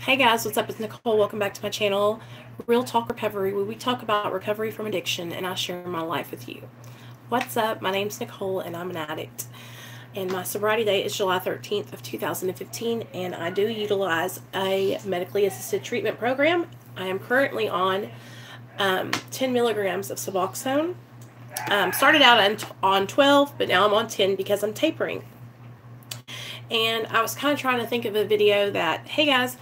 Hey guys, what's up? It's Nicole. Welcome back to my channel, Real Talk Recovery, where we talk about recovery from addiction and I share my life with you. What's up? My name's Nicole and I'm an addict. And my sobriety date is July 13th of 2015, and I do utilize a medically assisted treatment program. I am currently on 10 milligrams of Suboxone. Started out on 12, but now I'm on 10 because I'm tapering. And I was kind of trying to think of a video that, hey guys,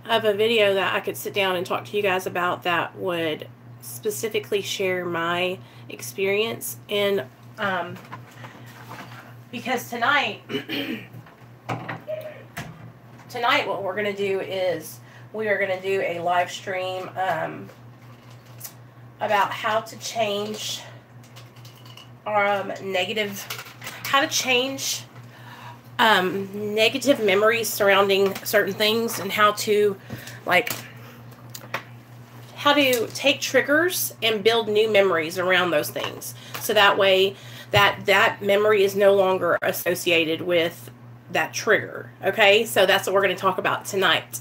of a video that I could sit down and talk to you guys about that would specifically share my experience. And because tonight what we're going to do is we are going to do a live stream about how to change negative memories surrounding certain things, and how to take triggers and build new memories around those things, so that way that memory is no longer associated with that trigger. Okay, so that's what we're going to talk about tonight.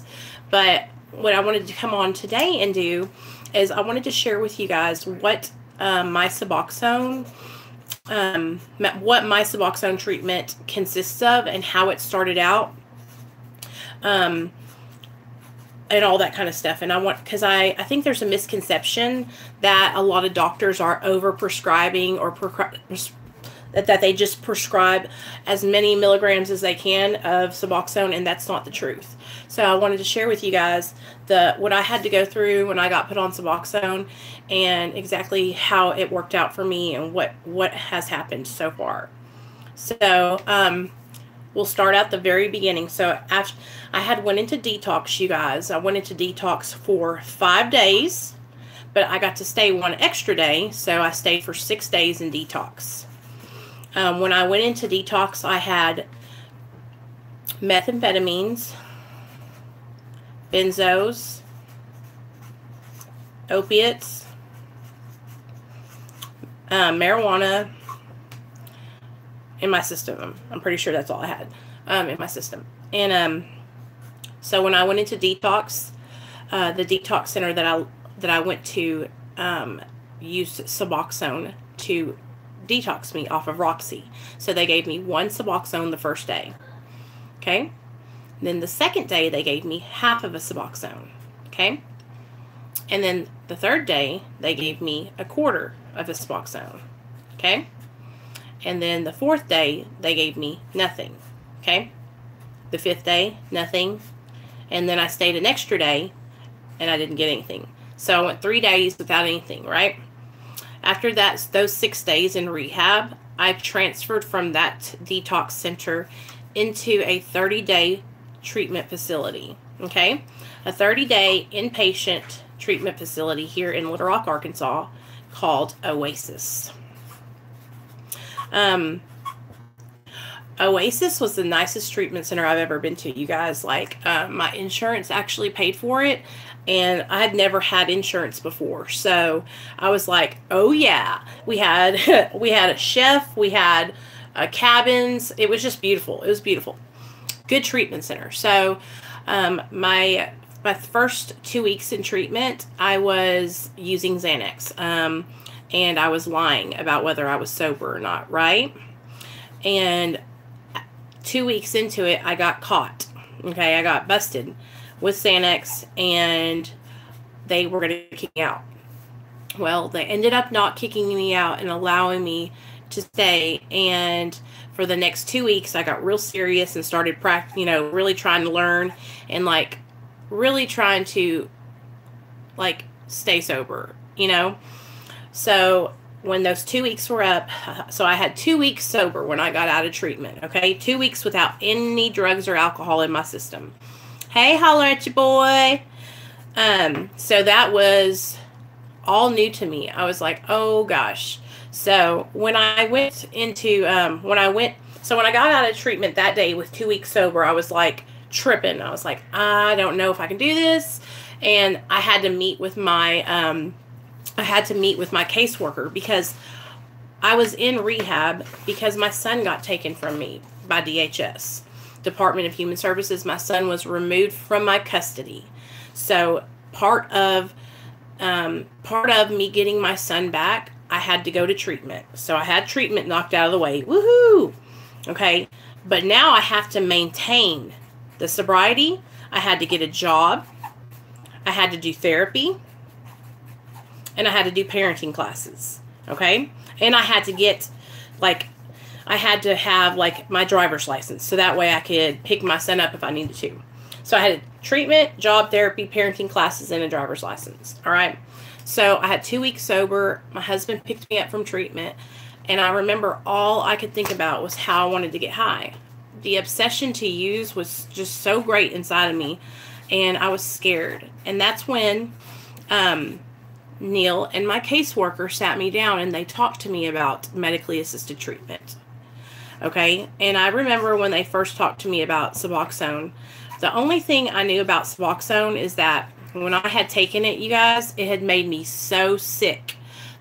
But what I wanted to come on today and do is I wanted to share with you guys what my Suboxone treatment consists of and how it started out, and all that kind of stuff. And because I think there's a misconception that a lot of doctors are over prescribing, or that they just prescribe as many milligrams as they can of Suboxone, and that's not the truth. So I wanted to share with you guys what I had to go through when I got put on Suboxone, and exactly how it worked out for me, and what has happened so far. So we'll start at the very beginning. So after I had went into detox, you guys, I went into detox for 5 days, but I got to stay one extra day, so I stayed for 6 days in detox. When I went into detox, I had methamphetamines, benzos, opiates, marijuana in my system. I'm pretty sure that's all I had in my system. And so when I went into detox, the detox center that I went to used Suboxone to detox me off of Roxy. So they gave me 1 Suboxone the first day. Okay. Then the second day they gave me half of a Suboxone. Okay. And then the third day they gave me a quarter of a Suboxone. Okay. And then the fourth day they gave me nothing. Okay. The fifth day, nothing. And then I stayed an extra day and I didn't get anything. So I went 3 days without anything, right? After that, those 6 days in rehab, I transferred from that detox center into a 30-day treatment facility. Okay. A 30-day inpatient treatment facility here in Little Rock, Arkansas, called Oasis. Oasis was the nicest treatment center I've ever been to, you guys. My insurance actually paid for it, and I had never had insurance before, so I was like, oh yeah. We had a chef, we had cabins. It was just beautiful. It was beautiful. Good treatment center. So my first 2 weeks in treatment, I was using Xanax, and I was lying about whether I was sober or not, right? And 2 weeks into it, I got caught. Okay, I got busted with Xanax, and they were going to kick me out. Well, they ended up not kicking me out and allowing me to stay. And for the next 2 weeks, I got real serious and started really trying to learn, and really trying to stay sober, So when those 2 weeks were up, so I had 2 weeks sober when I got out of treatment. Okay, 2 weeks without any drugs or alcohol in my system. Hey, holler at your boy. So that was all new to me. I was like, oh gosh. So when I went into, when I got out of treatment that day with 2 weeks sober, I was like tripping. I was like, I don't know if I can do this. And I had to meet with my, caseworker, because I was in rehab because my son got taken from me by DHS. Department of Human Services, my son was removed from my custody. So part of me getting my son back, I had to go to treatment. So I had treatment knocked out of the way. Woohoo! Okay. But now I have to maintain the sobriety. I had to get a job. I had to do therapy. And I had to do parenting classes. Okay. And I had to get, like, I had to have, like, my driver's license. So that way I could pick my son up if I needed to. So I had treatment, job, therapy, parenting classes, and a driver's license. All right. So I had 2 weeks sober. My husband picked me up from treatment. And I remember all I could think about was how I wanted to get high. The obsession to use was just so great inside of me. And I was scared. And that's when Neil and my caseworker sat me down and they talked to me about medically assisted treatment. Okay. And I remember when they first talked to me about Suboxone, the only thing I knew about Suboxone is that when I had taken it, you guys, it had made me so sick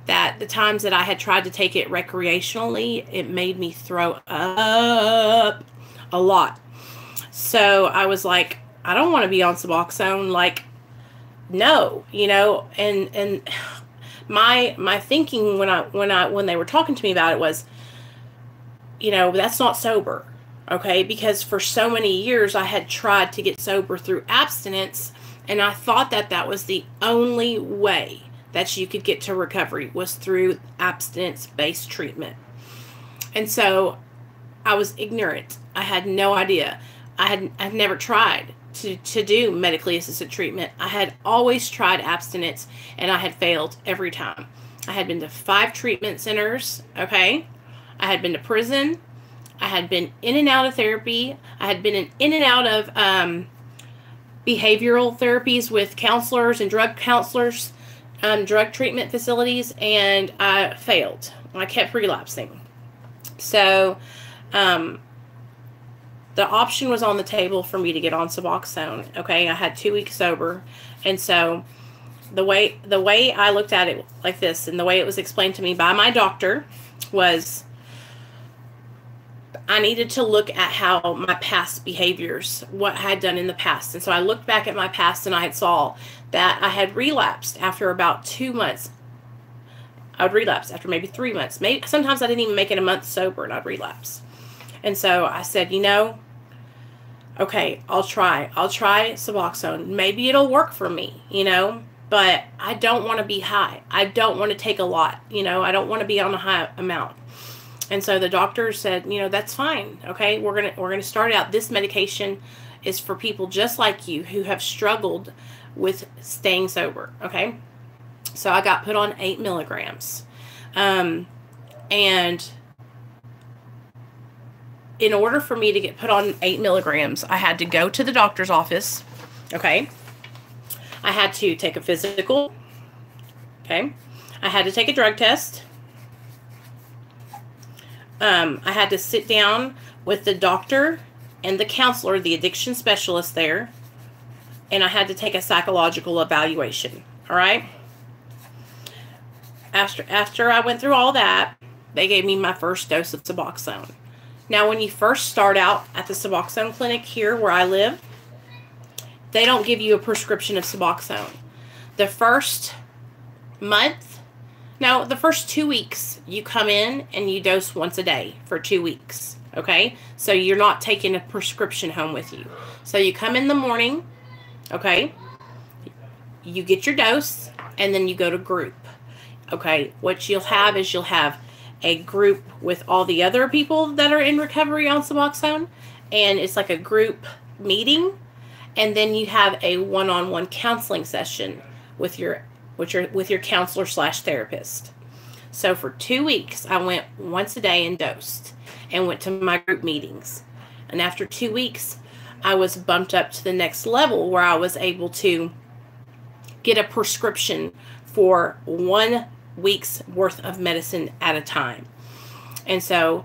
that the times that I had tried to take it recreationally, it made me throw up a lot. So I was like, I don't want to be on Suboxone. Like, no, you know, and my thinking when they were talking to me about it was, you know, that's not sober. Okay. Because for so many years I had tried to get sober through abstinence, and I thought that that was the only way that you could get to recovery was through abstinence-based treatment. And so I was ignorant. I had no idea. I'd never tried to do medically assisted treatment. I had always tried abstinence, and I had failed every time. I had been to 5 treatment centers, okay? I had been to prison. I had been in and out of therapy. I had been in and out of behavioral therapies with counselors and drug counselors, drug treatment facilities, and I failed. I kept relapsing. So the option was on the table for me to get on Suboxone. Okay, I had 2 weeks sober, and so the way I looked at it like this, and the way it was explained to me by my doctor, was I needed to look at how my past behaviors, what I had done in the past. And so I looked back at my past, and I saw that I had relapsed after about 2 months. I would relapse after maybe 3 months. Maybe sometimes I didn't even make it a month sober, and I'd relapse. And so I said, you know, okay, I'll try Suboxone. Maybe it'll work for me, you know, but I don't want to be high. I don't want to take a lot, you know, I don't want to be on a high amount. And so the doctor said, you know, that's fine. Okay, we're going to start out. This medication is for people just like you who have struggled with staying sober. Okay. So I got put on 8 milligrams. And in order for me to get put on 8 milligrams, I had to go to the doctor's office. Okay. I had to take a physical. Okay. I had to take a drug test. I had to sit down with the doctor and the counselor, the addiction specialist there, and I had to take a psychological evaluation. All right. After I went through all that, they gave me my first dose of Suboxone. Now, when you first start out at the Suboxone clinic here where I live, they don't give you a prescription of Suboxone. The first month, no, the first 2 weeks, you come in and you dose once a day for 2 weeks, okay? So you're not taking a prescription home with you. So you come in the morning, okay? You get your dose, and then you go to group, okay? What you'll have is you'll have a group with all the other people that are in recovery on Suboxone, and it's like a group meeting, and then you have a one-on-one counseling session with your counselor / therapist. So for 2 weeks, I went once a day and dosed and went to my group meetings. And after 2 weeks, I was bumped up to the next level where I was able to get a prescription for 1 week's worth of medicine at a time. And so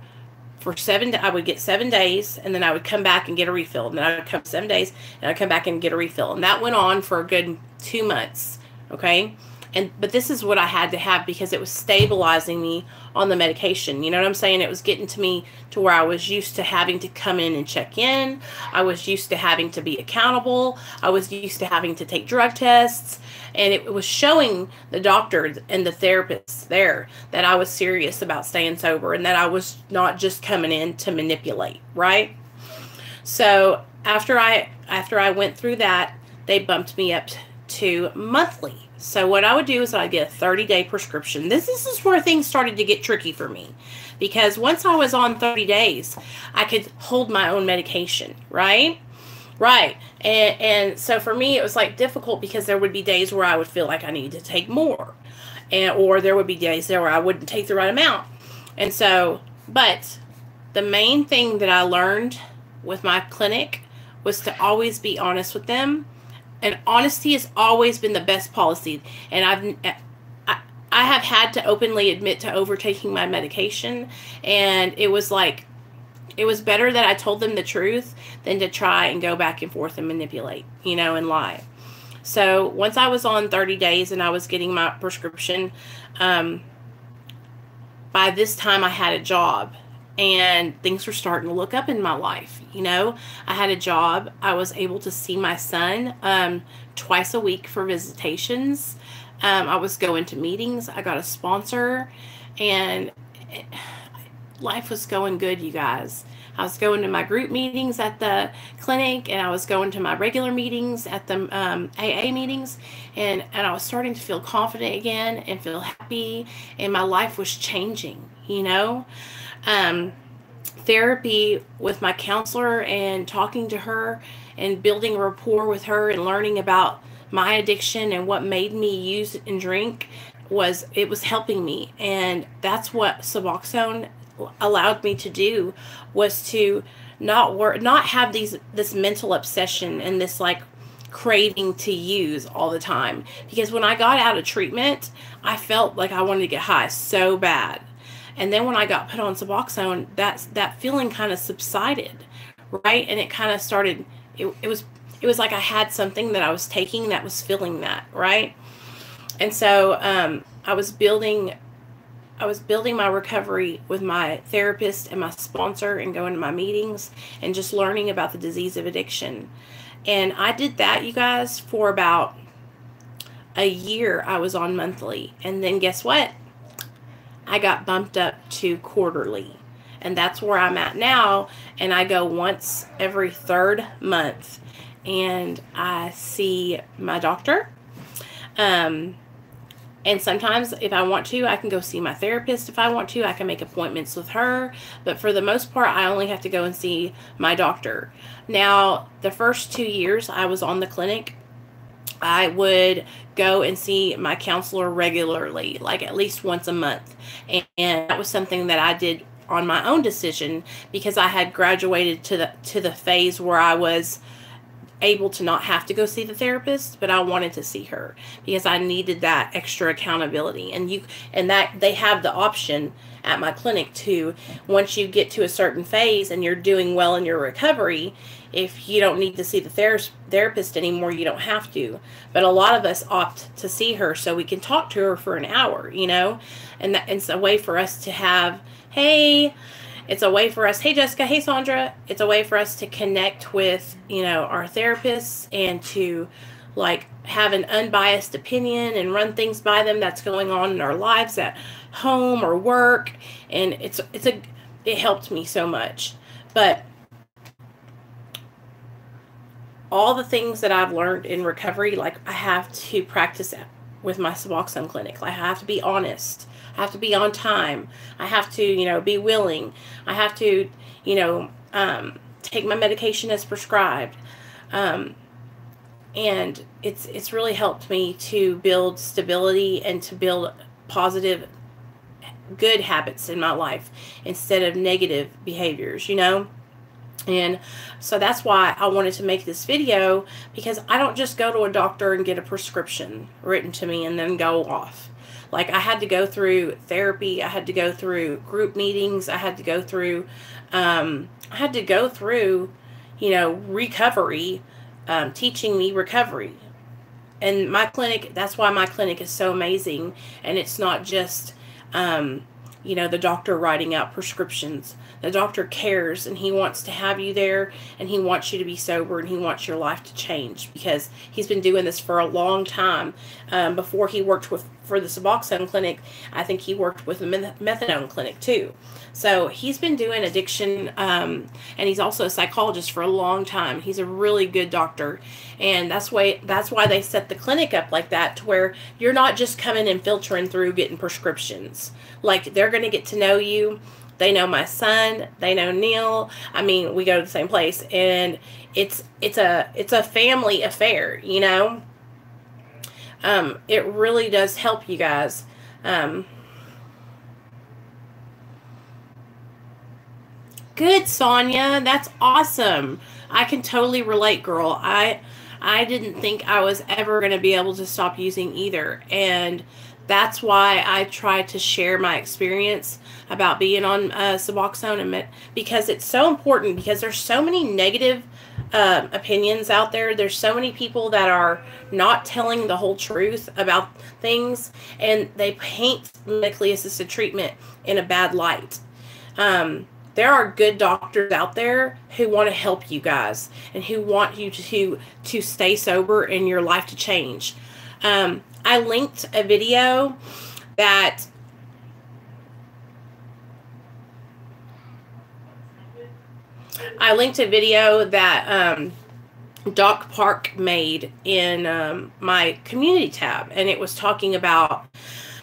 for I would get 7 days, and then I would come back and get a refill. And then I would come 7 days, and I'd come back and get a refill. And that went on for a good 2 months. Okay. But this is what I had to have because it was stabilizing me on the medication. You know what I'm saying? It was getting to me to where I was used to having to come in and check in. I was used to having to be accountable. I was used to having to take drug tests. And it was showing the doctor and the therapists there that I was serious about staying sober and that I was not just coming in to manipulate, right? So after I went through that, they bumped me up to monthly. So what I would do is I'd get a 30-day prescription. This is where things started to get tricky for me, because once I was on 30 days, I could hold my own medication, right? Right. And so for me, it was like difficult because there would be days where I would feel like I needed to take more, or there would be days there where I wouldn't take the right amount. And so, but the main thing that I learned with my clinic was to always be honest with them. And honesty has always been the best policy. And I have had to openly admit to overtaking my medication. And it was like, it was better that I told them the truth than to try and go back and forth and manipulate, you know, and lie. So once I was on 30 days and I was getting my prescription, by this time I had a job. And things were starting to look up in my life. You know, I had a job. I was able to see my son twice a week for visitations. I was going to meetings. I got a sponsor. And life was going good, you guys. I was going to my group meetings at the clinic. And I was going to my regular meetings at the AA meetings. And I was starting to feel confident again and feel happy. And my life was changing, you know. Therapy with my counselor and talking to her and building a rapport with her and learning about my addiction and what made me use and drink was helping me. And that's what Suboxone allowed me to do, was to not have this mental obsession and this like craving to use all the time. Because when I got out of treatment, I felt like I wanted to get high so bad. And then when I got put on Suboxone, that feeling kind of subsided, right? And it kind of started, it was like I had something that I was taking that was filling that, right? And so I was building my recovery with my therapist and my sponsor and going to my meetings and just learning about the disease of addiction. And I did that, you guys, for about a year. I was on monthly. And then guess what? I got bumped up to quarterly, and that's where I'm at now. And I go once every third month, and I see my doctor. And sometimes if I want to, I can go see my therapist. If I want to, I can make appointments with her. But for the most part, I only have to go and see my doctor. Now, the first 2 years I was on the clinic, I would go and see my counselor regularly, like at least once a month. And that was something that I did on my own decision because I had graduated to the phase where I was able to not have to go see the therapist, but I wanted to see her because I needed that extra accountability. And that they have the option at my clinic to, once you get to a certain phase and you're doing well in your recovery, if you don't need to see the therapist anymore, you don't have to. But a lot of us opt to see her so we can talk to her for an hour, you know, and it's a way for us to have, hey Jessica, hey Sandra. It's a way for us to connect with, you know, our therapists and to like have an unbiased opinion and run things by them that's going on in our lives at home or work. And it helped me so much. But all the things that I've learned in recovery, like I have to practice with my Suboxone clinic. Like I have to be honest. I have to be on time. I have to, you know, be willing. I have to, you know, take my medication as prescribed. And it's really helped me to build stability and to build positive, good habits in my life instead of negative behaviors, you know. And so that's why I wanted to make this video, because I don't just go to a doctor and get a prescription written to me and then go off. Like I had to go through therapy. I had to go through group meetings. I had to go through, you know, recovery, teaching me recovery. and my clinic, that's why my clinic is so amazing. And it's not just, you know, the doctor writing out prescriptions. The doctor cares, and he wants to have you there, and he wants you to be sober, and he wants your life to change, because he's been doing this for a long time. Before he worked for the Suboxone clinic, I think he worked with the methadone clinic too. So he's been doing addiction, and he's also a psychologist for a long time. He's a really good doctor, and that's why they set the clinic up like that, to where you're not just coming and filtering through getting prescriptions. Like, they're going to get to know you. They know my son. They know Neil. I mean, we go to the same place, and it's a family affair, you know. It really does help you guys. Good, Sonia. That's awesome. I can totally relate, girl. I didn't think I was ever going to be able to stop using either, and that's why I try to share my experience about being on Suboxone, and because it's so important, because there's so many negative opinions out there. There's so many people that are not telling the whole truth about things, and they paint medically assisted treatment in a bad light. There are good doctors out there who want to help you guys, and who want you to stay sober and your life to change. I linked a video that Doc Park made in my community tab, and it was talking about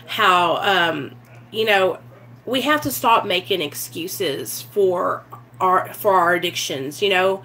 how you know, we have to stop making excuses for our addictions. You know,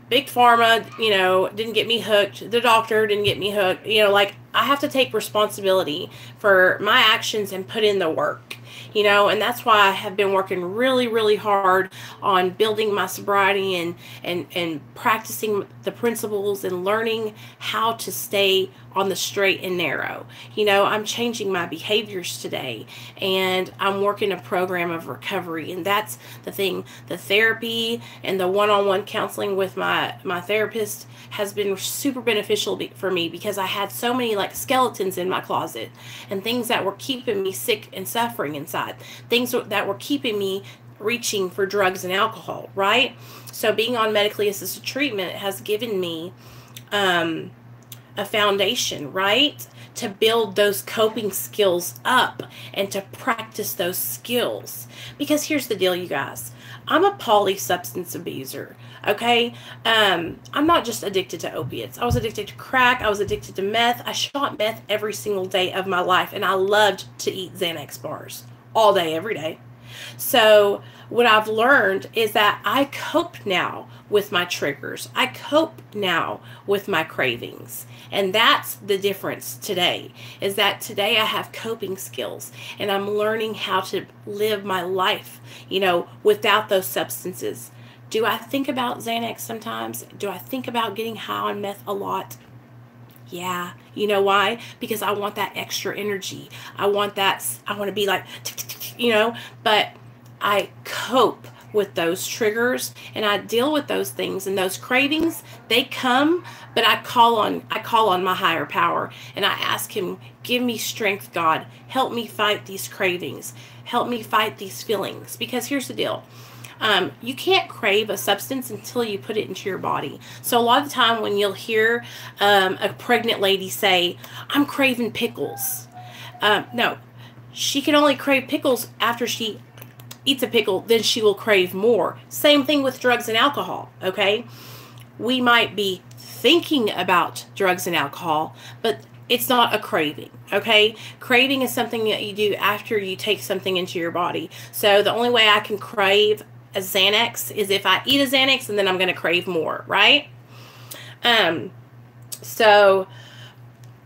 Big Pharma, you know, didn't get me hooked. The doctor didn't get me hooked. You know, like, I have to take responsibility for my actions and put in the work. You know, and that's why I have been working really, really hard on building my sobriety and practicing the principles and learning how to stay on the straight and narrow. You know, I'm changing my behaviors today, and I'm working a program of recovery, and that's the thing. The therapy and the one-on-one counseling with my therapist has been super beneficial for me, because I had so many like skeletons in my closet, and things that were keeping me sick and suffering inside, things that were keeping me reaching for drugs and alcohol, right? So being on medically assisted treatment has given me a foundation, right, to build those coping skills up and to practice those skills. Because here's the deal, you guys. I'm a polysubstance abuser, okay? I'm not just addicted to opiates. I was addicted to crack. I was addicted to meth. I shot meth every single day of my life, and I loved to eat Xanax bars all day, every day. So what I've learned is that I cope now with my triggers. I cope now with my cravings. And that's the difference today, is that today I have coping skills, and I'm learning how to live my life, you know, without those substances. Do I think about Xanax sometimes? Do I think about getting high on meth a lot? Yeah. You know why? Because I want that extra energy. I want to be like, you know, but I cope with those triggers, and I deal with those things, and those cravings, they come, but I call on my higher power, and I ask him, give me strength, God, help me fight these cravings, help me fight these feelings. Because here's the deal. You can't crave a substance until you put it into your body. So a lot of the time when you'll hear a pregnant lady say, I'm craving pickles. No, she can only crave pickles after she eats a pickle, then she will crave more. Same thing with drugs and alcohol, okay? We might be thinking about drugs and alcohol, but it's not a craving, okay? Craving is something that you do after you take something into your body. So the only way I can crave a Xanax is if I eat a Xanax, and then I'm going to crave more, right? So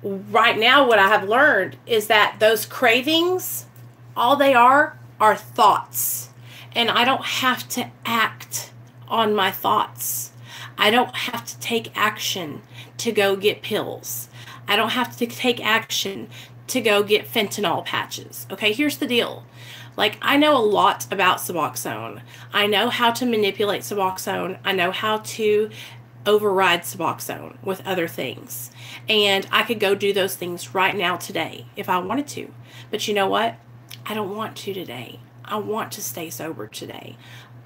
right now what I have learned is that those cravings, all they are thoughts. And I don't have to act on my thoughts. I don't have to take action to go get pills. I don't have to take action to go get fentanyl patches. Okay, here's the deal. Like, I know a lot about Suboxone. I know how to manipulate Suboxone. I know how to override Suboxone with other things. And I could go do those things right now today if I wanted to. But you know what? I don't want to today. I want to stay sober today.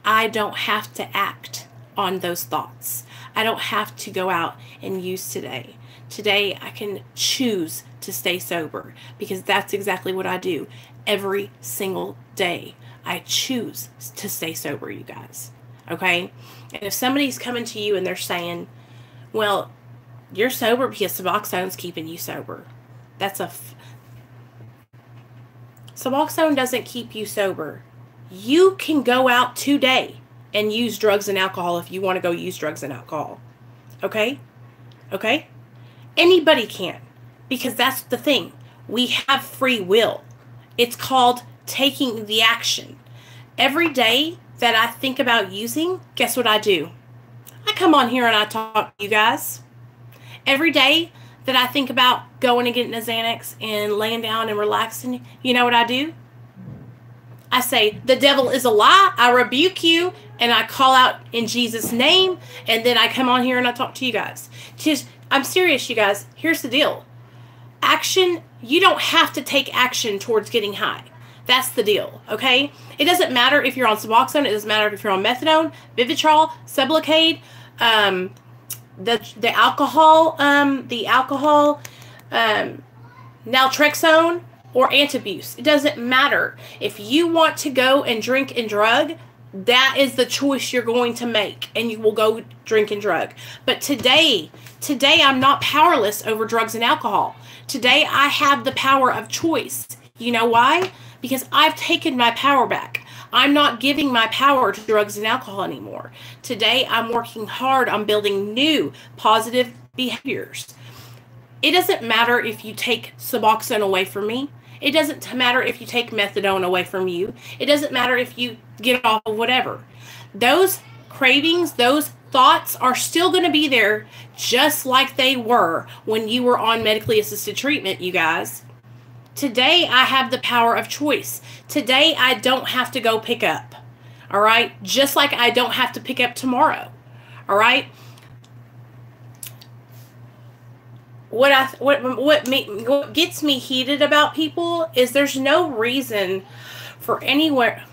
I don't have to act on those thoughts. I don't have to go out and use today. Today I can choose to stay sober, because that's exactly what I do every single day. I choose to stay sober, you guys. Okay? And if somebody's coming to you and they're saying, well, you're sober because Suboxone's keeping you sober. Suboxone doesn't keep you sober. You can go out today and use drugs and alcohol if you want to go use drugs and alcohol. Okay? Okay? Anybody can. Because that's the thing. We have free will. It's called taking the action. Every day that I think about using, guess what I do? I come on here and I talk to you guys. Every day that I think about going and getting a Xanax and laying down and relaxing, you know what I do? I say, the devil is a lie. I rebuke you, and I call out in Jesus' name, and then I come on here and I talk to you guys. I'm serious, you guys. Here's the deal. Action, you don't have to take action towards getting high. That's the deal, okay? It doesn't matter if you're on Suboxone. It doesn't matter if you're on methadone, Vivitrol, Sublocade, the alcohol, naltrexone, or antabuse. It doesn't matter. If you want to go and drink and drug, that is the choice you're going to make, and you will go drink and drug. But today I'm not powerless over drugs and alcohol. Today I have the power of choice. You know why? Because I've taken my power back. I'm not giving my power to drugs and alcohol anymore. Today I'm working hard on building new positive behaviors. It doesn't matter if you take Suboxone away from me. It doesn't matter if you take methadone away from you. It doesn't matter if you get off of whatever. Those cravings, those thoughts are still going to be there just like they were when you were on medically assisted treatment, you guys. Today, I have the power of choice. Today, I don't have to go pick up. All right? Just like I don't have to pick up tomorrow. All right? What gets me heated about people is there's no reason for anywhere.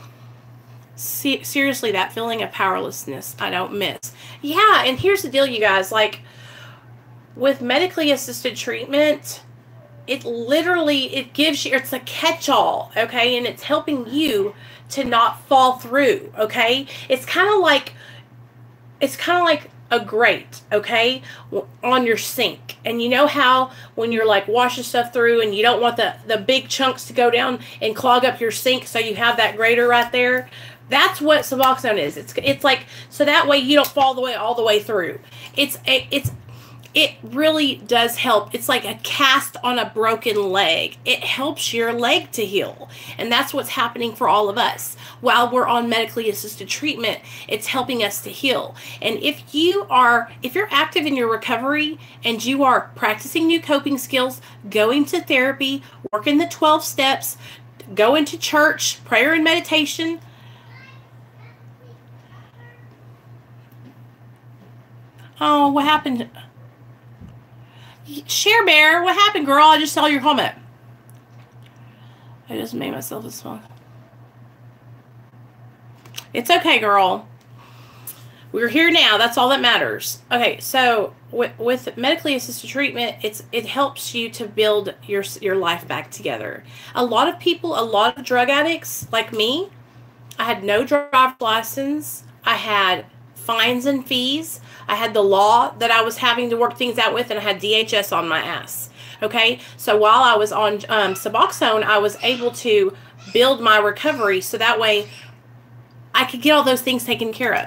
Seriously, that feeling of powerlessness I don't miss. Yeah, and here's the deal, you guys. Like, with medically assisted treatment, it gives you, it's a catch-all, okay? And it's helping you to not fall through, okay? It's kind of like a grate, okay, on your sink. And you know how when you're like washing stuff through and you don't want the big chunks to go down and clog up your sink, so you have that grater right there? That's what Suboxone is. It's like, so that way you don't fall all the way through. It really does help. It's like a cast on a broken leg. It helps your leg to heal. And that's what's happening for all of us. While we're on medically assisted treatment, it's helping us to heal. And if you're active in your recovery and you are practicing new coping skills, going to therapy, working the 12 steps, going to church, prayer and meditation, oh, what happened? Share Bear, what happened, girl? I just saw your comment. I just made myself a small. It's okay, girl. We're here now. That's all that matters. Okay, so with medically assisted treatment, it helps you to build your life back together. A lot of drug addicts like me, I had no driver's license. I had fines and fees. I had the law that I was having to work things out with, and I had DHS on my ass. Okay, so while I was on Suboxone, I was able to build my recovery so that way I could get all those things taken care of.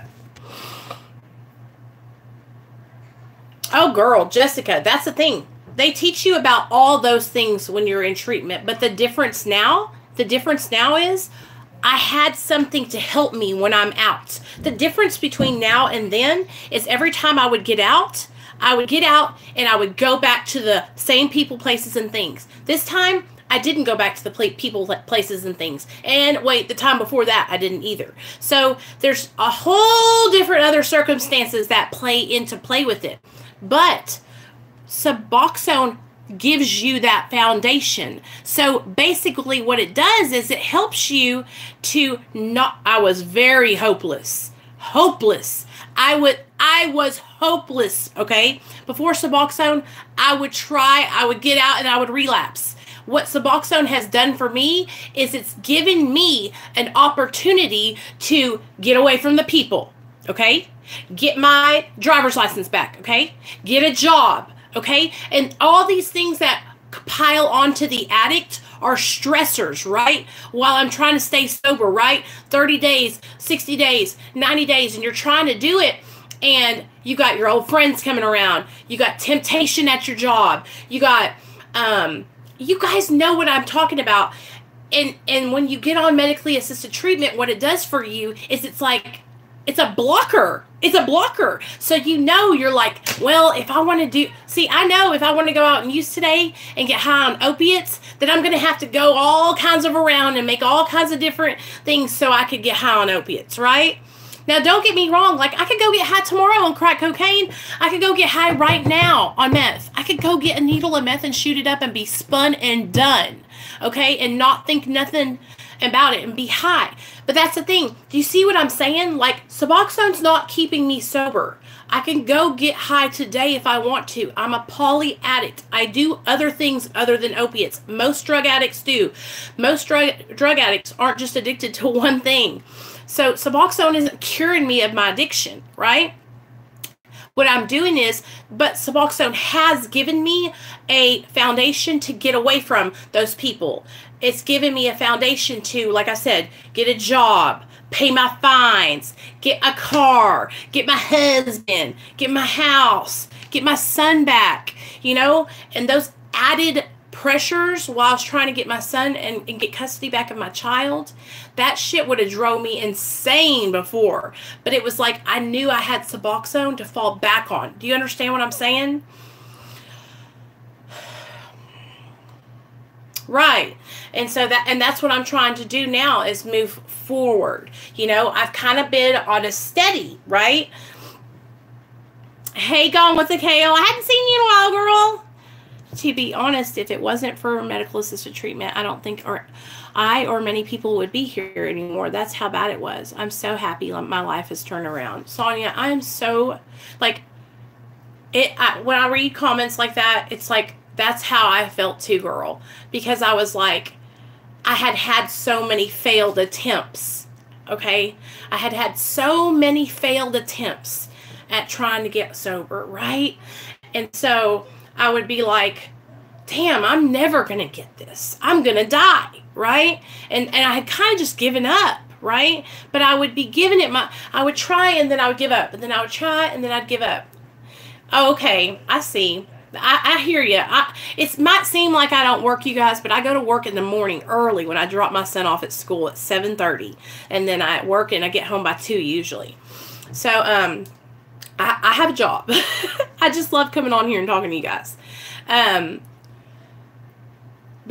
Oh, girl, Jessica, that's the thing. They teach you about all those things when you're in treatment, but the difference now is I had something to help me when I'm out. The difference between now and then is every time I would get out and I would go back to the same people, places, and things. This time, I didn't go back to the people, places, and things. And wait, the time before that, I didn't either. So there's a whole different other circumstances that play with it. But Suboxone gives you that foundation. So basically what it does is it helps you to not, I was very hopeless. I was hopeless, okay? Before Suboxone, I would get out and I would relapse. What Suboxone has done for me is it's given me an opportunity to get away from the people, okay? Get my driver's license back, okay? Get a job, okay? And all these things that pile onto the addict are stressors, right? While I'm trying to stay sober, right? 30 days, 60 days, 90 days, and you're trying to do it, and you got your old friends coming around. You got temptation at your job. You got, you guys know what I'm talking about. And when you get on medically assisted treatment, what it does for you is it's a blocker. It's a blocker. So you know, you're like, well, if I want to do, see, I know if I want to go out and use today and get high on opiates, then I'm going to have to go all kinds of around and make all kinds of different things so I could get high on opiates, right? Now, don't get me wrong. Like, I could go get high tomorrow on crack cocaine. I could go get high right now on meth. I could go get a needle of meth and shoot it up and be spun and done, okay? And not think nothing about it and be high. But that's the thing. Do you see what I'm saying? Like, Suboxone's not keeping me sober. I can go get high today if I want to. I'm a poly addict. I do other things other than opiates. Most drug addicts do. Most drug addicts aren't just addicted to one thing. So Suboxone isn't curing me of my addiction, right? What I'm doing is, but Suboxone has given me a foundation to get away from those people. It's given me a foundation to, like I said, get a job, pay my fines, get a car, get my husband, get my house, get my son back, you know? And those added pressures while I was trying to get my son and get custody back of my child, that shit would have drove me insane before. But it was like I knew I had Suboxone to fall back on. Do you understand what I'm saying? Right. And so that's what I'm trying to do now is move forward. You know, I've kind of been on a steady, right? Hey, Gone with the Kale. I hadn't seen you in a while, girl. To be honest, if it wasn't for medical assisted treatment, I don't think I or many people would be here anymore. That's how bad it was. I'm so happy my life has turned around. Sonia, I'm so, like, when I read comments like that, it's like, that's how I felt too, girl. Because I was like, I had had so many failed attempts, okay? I had had so many failed attempts at trying to get sober, right? And so I would be like, damn, I'm never going to get this. I'm going to die, right? And I had kind of just given up, right? But I would be giving it I would try and then I would give up. And then I would try and then I'd give up. Oh, okay, I see. I hear you. It might seem like I don't work, you guys, but I go to work in the morning early when I drop my son off at school at 7:30. And then I work and I get home by 2 usually. So, I have a job. I just love coming on here and talking to you guys. But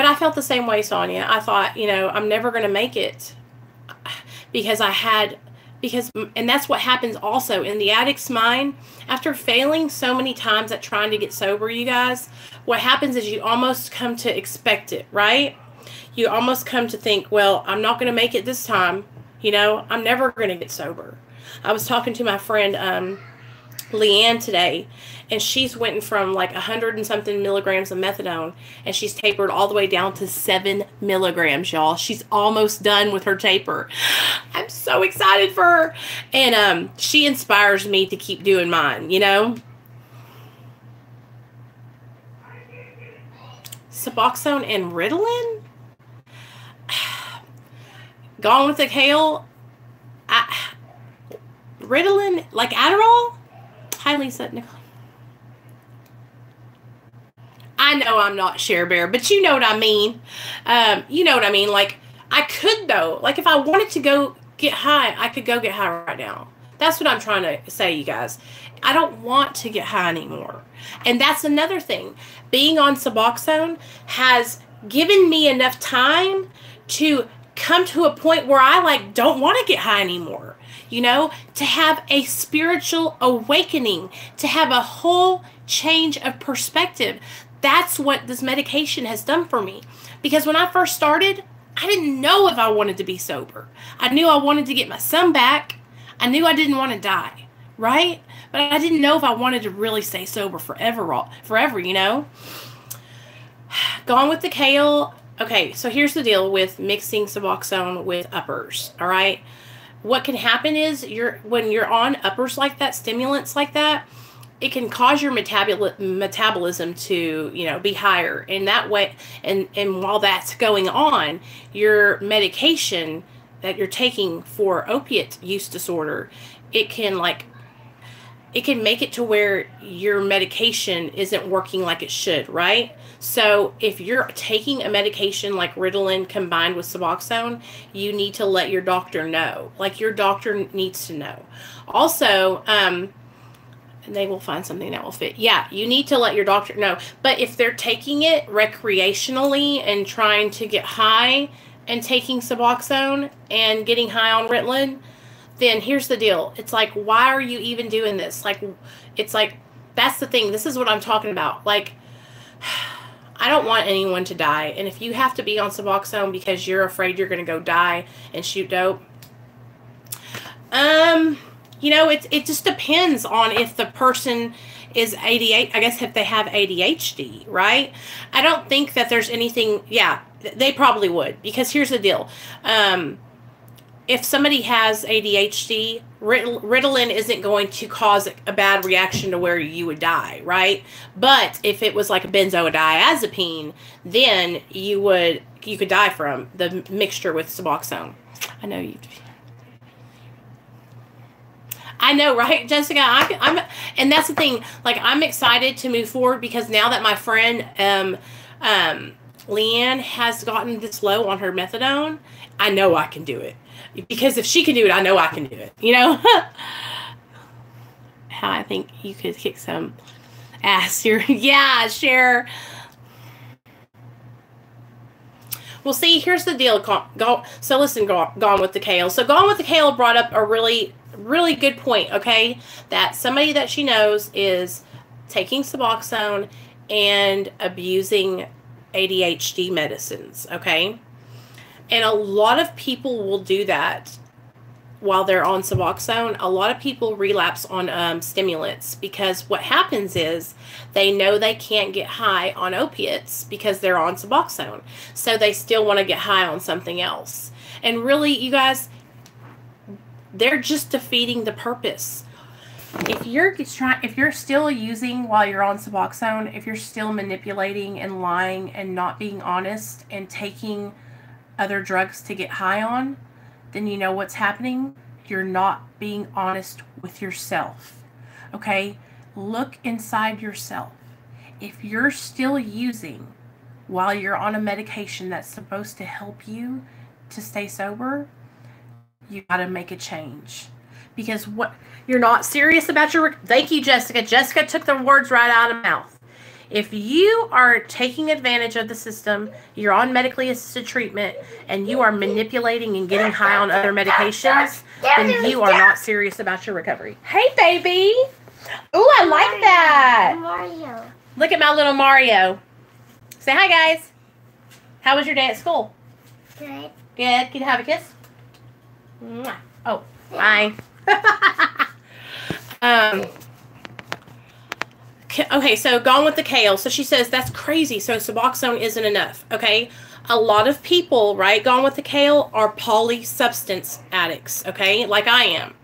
I felt the same way, Sonia. I thought, you know, I'm never going to make it and that's what happens also in the addict's mind. After failing so many times at trying to get sober, you guys, what happens is you almost come to expect it, right? You almost come to think, well, I'm not going to make it this time. You know, I'm never going to get sober. I was talking to my friend, Leanne today, and she's went from like 100 and something milligrams of methadone, and she's tapered all the way down to 7 milligrams, y'all. She's almost done with her taper. I'm so excited for her. And she inspires me to keep doing mine, you know. Suboxone and Ritalin? Gone with the Kale? Ritalin, like Adderall? Hi, Lisa. Nicole. I know I'm not Share Bear, but you know what I mean. You know what I mean. Like, I could, though. Like, if I wanted to go get high, I could go get high right now. That's what I'm trying to say, you guys. I don't want to get high anymore. And that's another thing. Being on Suboxone has given me enough time to come to a point where I like don't want to get high anymore. You know, to have a spiritual awakening, to have a whole change of perspective. That's what this medication has done for me. Because when I first started, I didn't know if I wanted to be sober. I knew I wanted to get my son back. I knew I didn't want to die, right? But I didn't know if I wanted to really stay sober forever, you know? Gone with the kale. Okay, so here's the deal with mixing Suboxone with uppers, all right? What can happen is when you're on uppers like that, stimulants like that, it can cause your metabolism to, you know, be higher. And that way, and while that's going on, your medication that you're taking for opiate use disorder, it can make it to where your medication isn't working like it should, right? So if you're taking a medication like Ritalin combined with Suboxone, you need to let your doctor know. Like, your doctor needs to know. Also, they will find something that will fit. Yeah, you need to let your doctor know. But if they're taking it recreationally and trying to get high and taking Suboxone and getting high on Ritalin, then here's the deal. It's like, why are you even doing this? Like, it's like, that's the thing. This is what I'm talking about. Like, I don't want anyone to die. And if you have to be on Suboxone because you're afraid you're going to go die and shoot dope, you know, it just depends on if the person is ADHD. I guess if they have ADHD, right? I don't think that there's anything. Yeah, they probably would, because here's the deal. If somebody has ADHD, Ritalin isn't going to cause a bad reaction to where you would die, right? But if it was like a benzodiazepine, then you could die from the mixture with Suboxone. I know, right, Jessica? I'm, and that's the thing. Like, I'm excited to move forward because now that my friend Leanne has gotten this low on her methadone, I know I can do it. Because if she can do it, I know I can do it. You know? How I think you could kick some ass here. Yeah, share. Well, see, here's the deal. So listen, Gone with the Kale. So Gone with the Kale brought up a really good point, okay? That somebody that she knows is taking Suboxone and abusing ADHD medicines, okay? And a lot of people will do that while they're on Suboxone. A lot of people relapse on stimulants because what happens is they know they can't get high on opiates because they're on Suboxone. So they still want to get high on something else. And really, you guys, they're just defeating the purpose. If you're still using while you're on Suboxone, if you're still manipulating and lying and not being honest and taking other drugs to get high on, then you know what's happening. You're not being honest with yourself. Okay? Look inside yourself. If you're still using while you're on a medication that's supposed to help you to stay sober, you got to make a change. Because what you're not serious about your... Thank you, Jessica. Jessica took the words right out of my mouth. If you are taking advantage of the system, you're on medically assisted treatment, and you are manipulating and getting high on other medications, then you are not serious about your recovery. Hey, baby. Ooh, I like that. Mario. Look at my little Mario. Say hi, guys. How was your day at school? Good. Good. Can you have a kiss? Mwah. Oh, bye. Okay, so Gone with the Kale. So she says, that's crazy. So Suboxone isn't enough. Okay. A lot of people, right, Gone with the Kale are polysubstance addicts. Okay. Like I am.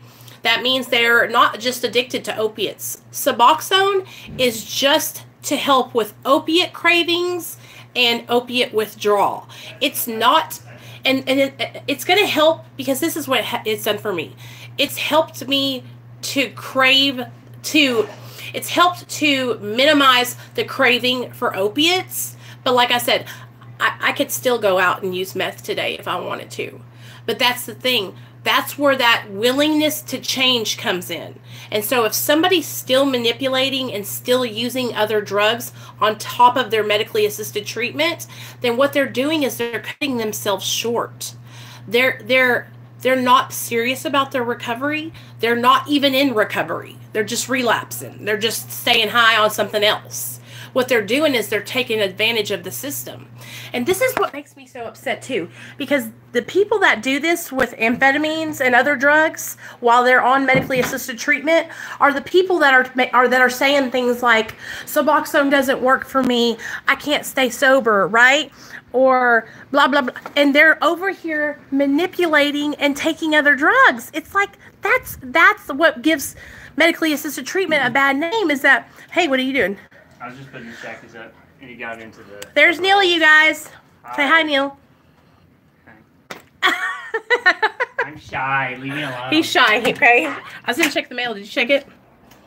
That means they're not just addicted to opiates. Suboxone is just to help with opiate cravings and opiate withdrawal. It's not, and it's going to help because this is what it's done for me. It's helped me to it's helped to minimize the craving for opiates. But like I said, I could still go out and use meth today if I wanted to. But that's the thing. That's where that willingness to change comes in. And so if somebody's still manipulating and still using other drugs on top of their medically assisted treatment, then what they're doing is they're cutting themselves short. They're not serious about their recovery. They're not even in recovery. They're just relapsing. They're just staying high on something else. What they're doing is they're taking advantage of the system. And this is what makes me so upset too, because the people that do this with amphetamines and other drugs while they're on medically assisted treatment are the people that are saying things like, Suboxone doesn't work for me, I can't stay sober, right? Or blah, blah, blah. And they're over here manipulating and taking other drugs. It's like, that's what gives medically assisted treatment a bad name, is that, hey, what are you doing? I was just putting the shackles up, and he got into the... There's Neil, you guys. Hi. Say hi, Neil. Hi. I'm shy. Leave me alone. He's shy, okay? I was going to check the mail. Did you check it?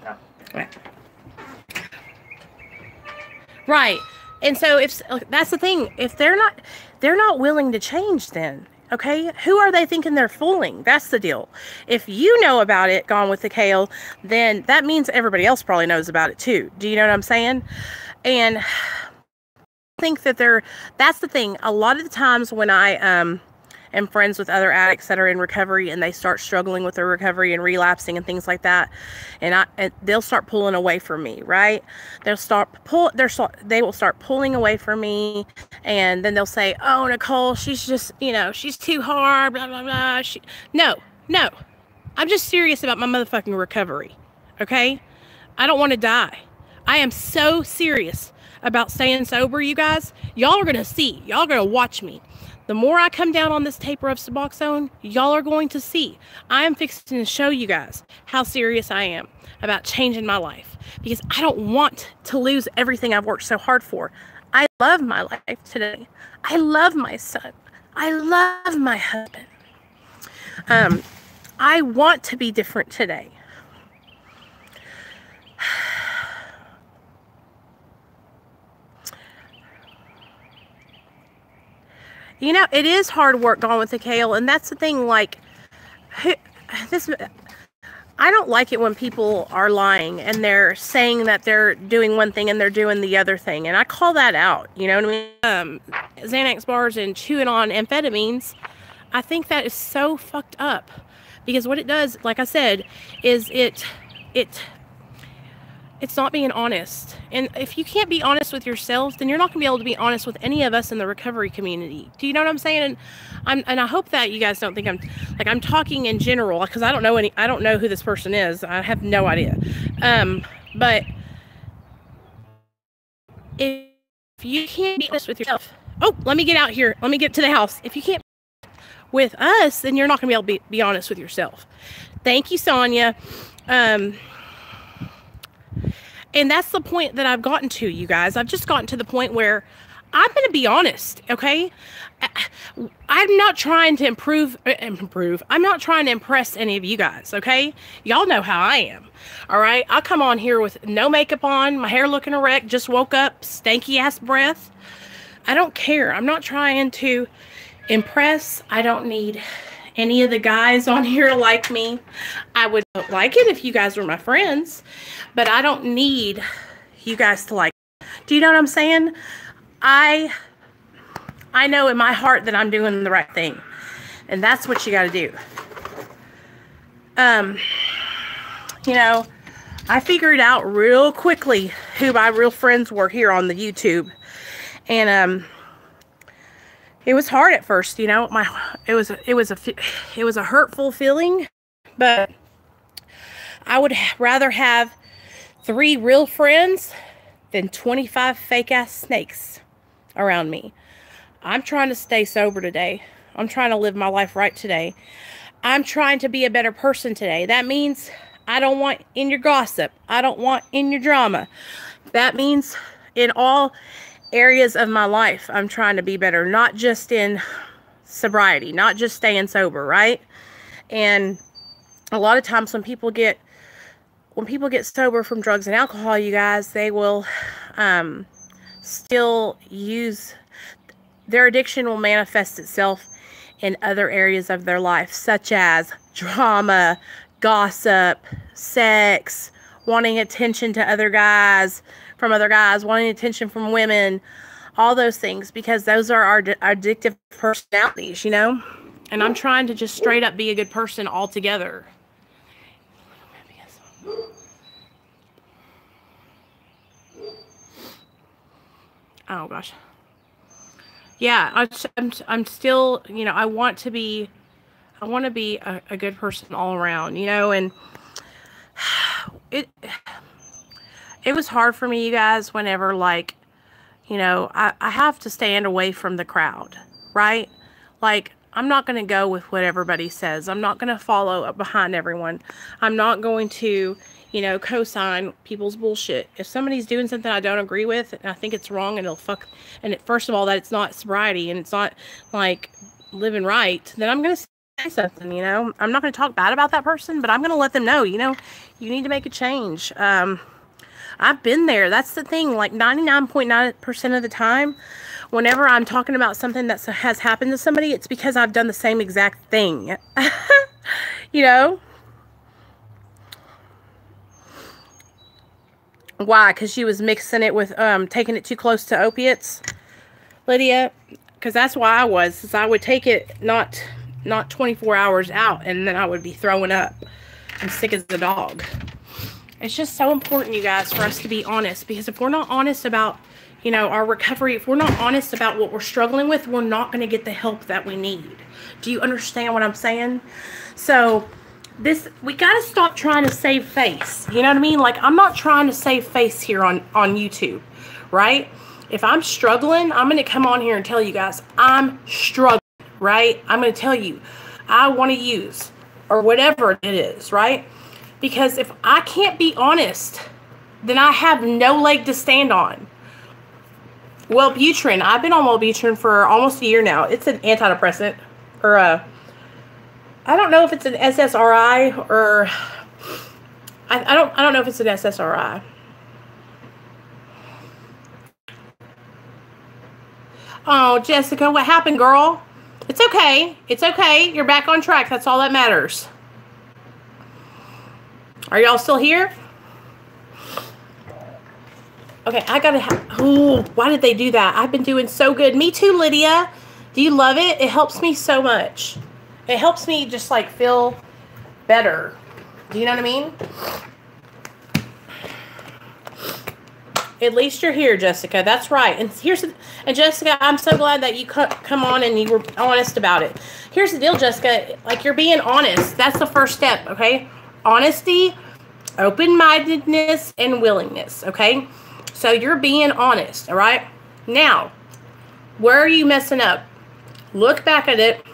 No. Okay. Right. And so that's the thing. If they're not willing to change, then, okay, who are they thinking they're fooling? That's the deal. If you know about it, Gone with the Kale, then that means everybody else probably knows about it too. Do you know what I'm saying? And I think that that's the thing. A lot of the times when I am friends with other addicts that are in recovery and they start struggling with their recovery and relapsing and things like that, and they'll start pulling away from me, right? They will start pulling away from me, and then they'll say, "Oh, Nicole, she's just, she's too hard, blah blah blah." No, I'm just serious about my motherfucking recovery, okay? I don't want to die. I am so serious about staying sober, you guys. Y'all are gonna see. Y'all are gonna watch me. The more I come down on this taper of Suboxone, y'all are going to see. I am fixing to show you guys how serious I am about changing my life, because I don't want to lose everything I've worked so hard for. I love my life today. I love my son. I love my husband. I want to be different today. It is hard work Gone with the Kale, and that's the thing, like, I don't like it when people are lying and they're saying that they're doing one thing and they're doing the other thing, and I call that out, you know what I mean? Xanax bars and chewing on amphetamines, I think that is so fucked up, because what it does, like I said, is it's not being honest. And if you can't be honest with yourself, then you're not going to be able to be honest with any of us in the recovery community. Do you know what I'm saying? And I hope that you guys don't think I'm talking in general, because I don't know who this person is. I have no idea. But if you can't be honest with yourself, let me get out here. Let me get to the house. If you can't be with us, then you're not going to be able to be honest with yourself. Thank you, Sonia. And that's the point that I've gotten to, you guys. I've just gotten to the point where I'm going to be honest, okay? I'm not trying to improve. I'm not trying to impress any of you guys, okay? Y'all know how I am, all right? I come on here with no makeup on, my hair looking a wreck, just woke up, stanky-ass breath. I don't care. I'm not trying to impress. I don't need any of the guys on here to like me. I would like it if you guys were my friends, but I don't need you guys to like me. Do you know what I'm saying? I know in my heart that I'm doing the right thing, and that's what you got to do. I figured out real quickly who my real friends were here on the YouTube, and it was hard at first, it was a hurtful feeling, but I would rather have 3 real friends than 25 fake ass snakes around me. I'm trying to stay sober today. I'm trying to live my life right today. I'm trying to be a better person today. That means I don't want in your gossip. I don't want in your drama. That means in all areas of my life, I'm trying to be better, not just in sobriety, not just staying sober, right? And a lot of times when people get sober from drugs and alcohol, you guys, they will still use, their addiction will manifest itself in other areas of their life, such as drama, gossip, sex, wanting attention to other guys, from other guys, wanting attention from women, all those things, because those are our addictive personalities, you know? And I'm trying to just straight up be a good person altogether. Oh gosh. Yeah, I'm still, you know, I want to be a good person all around, you know, and it was hard for me, you guys, whenever, like, you know, I have to stand away from the crowd, right? Like, I'm not going to go with what everybody says. I'm not going to follow up behind everyone. I'm not going to, you know, co-sign people's bullshit. If somebody's doing something I don't agree with, and I think it's wrong, and first of all, that it's not sobriety, and it's not, like, living right, then I'm going to say something, you know? I'm not going to talk bad about that person, but I'm going to let them know, you know, you need to make a change. I've been there. That's the thing. Like 99.9% of the time, whenever I'm talking about something that has happened to somebody, it's because I've done the same exact thing. You know? Why? Because she was mixing it with, taking it too close to opiates, Lydia? Because that's why I was. Is I would take it not 24 hours out, and then I would be throwing up. I'm sick as a dog. It's just so important, you guys, for us to be honest, because if we're not honest about, you know, our recovery, if we're not honest about what we're struggling with, we're not going to get the help that we need. Do you understand what I'm saying? So we got to stop trying to save face. You know what I mean? Like, I'm not trying to save face here on YouTube, right? If I'm struggling, I'm going to come on here and tell you guys I'm struggling, right? I'm going to tell you I want to use or whatever it is, right? Because if I can't be honest, then I have no leg to stand on. Wellbutrin. I've been on Wellbutrin for almost a year now. It's an antidepressant, or I don't know if it's an SSRI, or I don't know if it's an SSRI. Oh, Jessica, what happened, girl? It's okay. It's okay. You're back on track. That's all that matters. Are y'all still here? Okay, I gotta why did they do that? I've been doing so good. Me too, Lydia. Do you love it? It helps me so much. It helps me just, like, feel better. Do you know what I mean? At least you're here, Jessica. That's right. And Jessica, I'm so glad that you come on and you were honest about it. Here's the deal, Jessica. Like, you're being honest. That's the first step, okay? Honesty, open-mindedness, and willingness, okay? So you're being honest, all right? Now, where are you messing up? Look back at it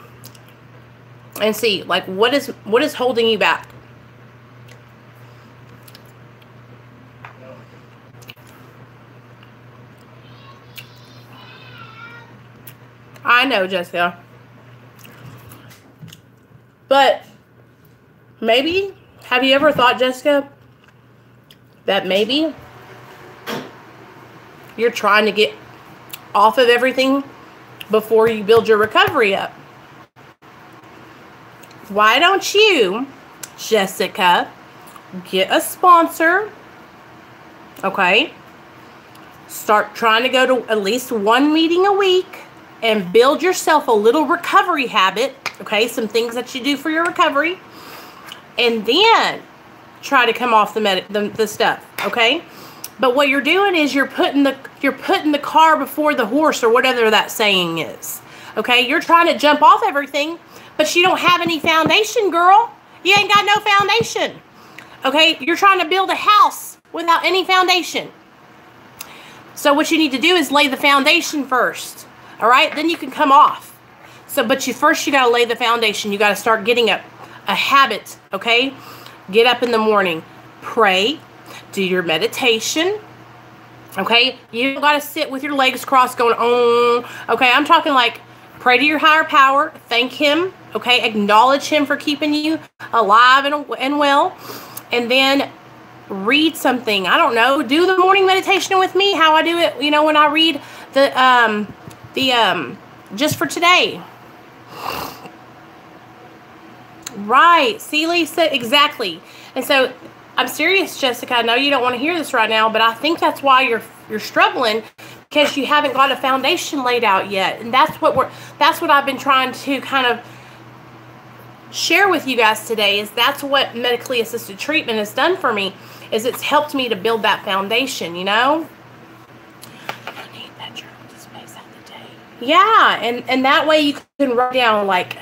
and see, like, what is holding you back? I know, Jessica. But maybe, have you ever thought, Jessica, that maybe you're trying to get off of everything before you build your recovery up? Why don't you, Jessica, get a sponsor, okay? Start trying to go to at least one meeting a week and build yourself a little recovery habit, okay? Some things that you do for your recovery. And then try to come off the stuff, okay? But what you're doing is you're putting the car before the horse, or whatever that saying is. Okay? You're trying to jump off everything, but you don't have any foundation, girl. You ain't got no foundation. Okay? You're trying to build a house without any foundation. So what you need to do is lay the foundation first. All right? Then you can come off. But first you got to lay the foundation. You got to start getting a habit, okay? Get up in the morning, pray, do your meditation, okay? You don't got to sit with your legs crossed going, oh, okay? I'm talking like pray to your higher power, thank him, okay? Acknowledge him for keeping you alive and well, and then read something. I don't know, do the morning meditation with me, how I do it, you know, when I read the just for today. Right. See, Lisa, exactly. And so I'm serious, Jessica. I know you don't want to hear this right now, but I think that's why you're struggling, because you haven't got a foundation laid out yet. And that's what I've been trying to kind of share with you guys today, is that's what medically assisted treatment has done for me, is it's helped me to build that foundation, you know? I need that journal to space out the day. Yeah, and that way you can write down, like,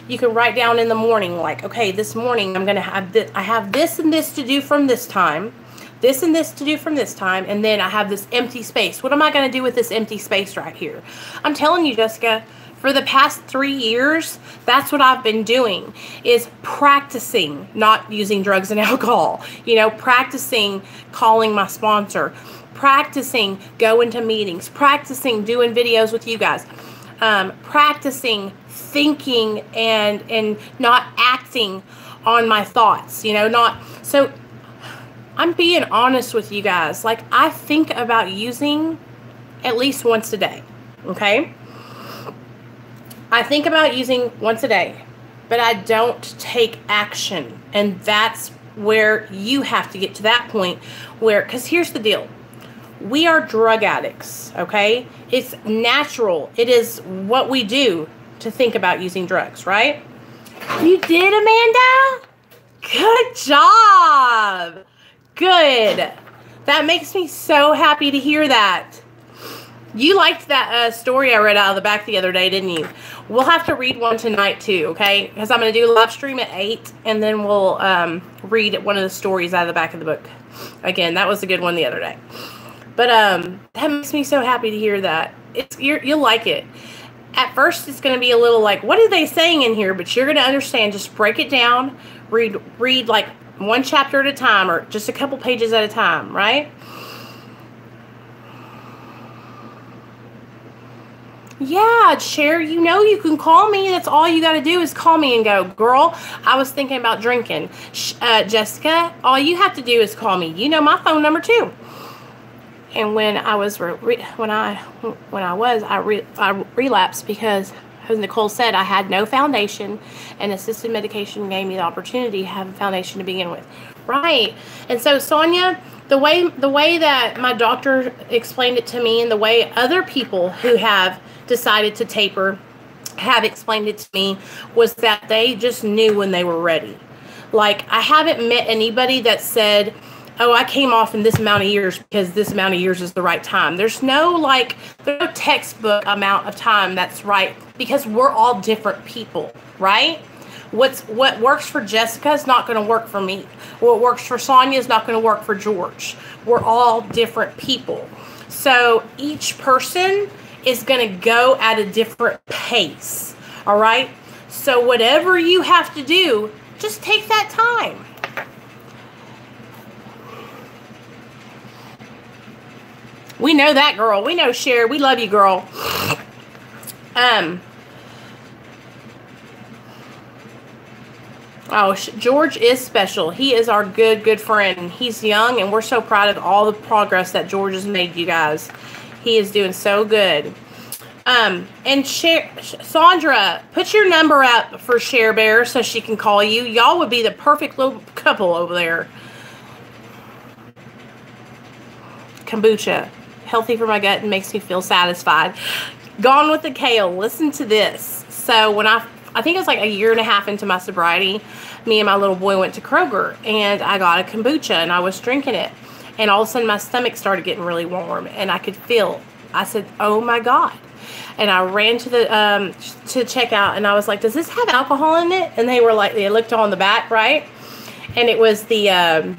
you can write down in the morning, like, okay, this morning I'm gonna have this, I have this and this to do from this time, this and this to do from this time, and then I have this empty space. What am I gonna do with this empty space right here? I'm telling you, Jessica, for the past 3 years, that's what I've been doing, is practicing not using drugs and alcohol, you know, practicing calling my sponsor, practicing going to meetings, practicing doing videos with you guys, practicing thinking and not acting on my thoughts, you know, so I'm being honest with you guys. Like, I think about using at least once a day, okay? I think about using once a day, but I don't take action. And that's where you have to get to that point where, because here's the deal. We are drug addicts, okay? It's natural. It is what we do to think about using drugs, right? You did, Amanda? Good job. Good. That makes me so happy to hear that. You liked that story I read out of the back the other day, didn't you? We'll have to read one tonight too, okay? Because I'm going to do a live stream at 8, and then we'll read one of the stories out of the back of the book. Again, that was a good one the other day. But that makes me so happy to hear that. You'll like it. At first, it's going to be a little like, what are they saying in here? But you're going to understand. Just break it down. Read like one chapter at a time, or just a couple pages at a time, right? Yeah, Cher, you know you can call me. That's all you got to do is call me and go, girl, I was thinking about drinking. Jessica, all you have to do is call me. You know my phone number too. And when I was I relapsed because, as Nicole said, I had no foundation, and assisted medication gave me the opportunity to have a foundation to begin with. Right. And so, Sonia, the way that my doctor explained it to me, and the way other people who have decided to taper have explained it to me, was that they just knew when they were ready. Like, I haven't met anybody that said, oh, I came off in this amount of years because this amount of years is the right time. There's no textbook amount of time that's right, because we're all different people, right? What works for Jessica is not going to work for me. What works for Sonia is not going to work for George. We're all different people. So each person is going to go at a different pace, all right? So whatever you have to do, just take that time. We know that, girl. We know, Cher. We love you, girl. George is special. He is our good friend. He's young, and we're so proud of all the progress that George has made, you guys. He is doing so good. And Sandra, put your number up for Cher Bear so she can call you. Y'all would be the perfect little couple over there. Kombucha. Healthy for my gut and makes me feel satisfied. Gone with the kale. Listen to this. So when I think it was like a year and a half into my sobriety, me and my little boy went to Kroger, and I got a kombucha, and I was drinking it, and all of a sudden my stomach started getting really warm, and I could feel. I said, "Oh my God!" And I ran to the to check out, and I was like, "Does this have alcohol in it?" And they were like, they looked on the back, right, and it was the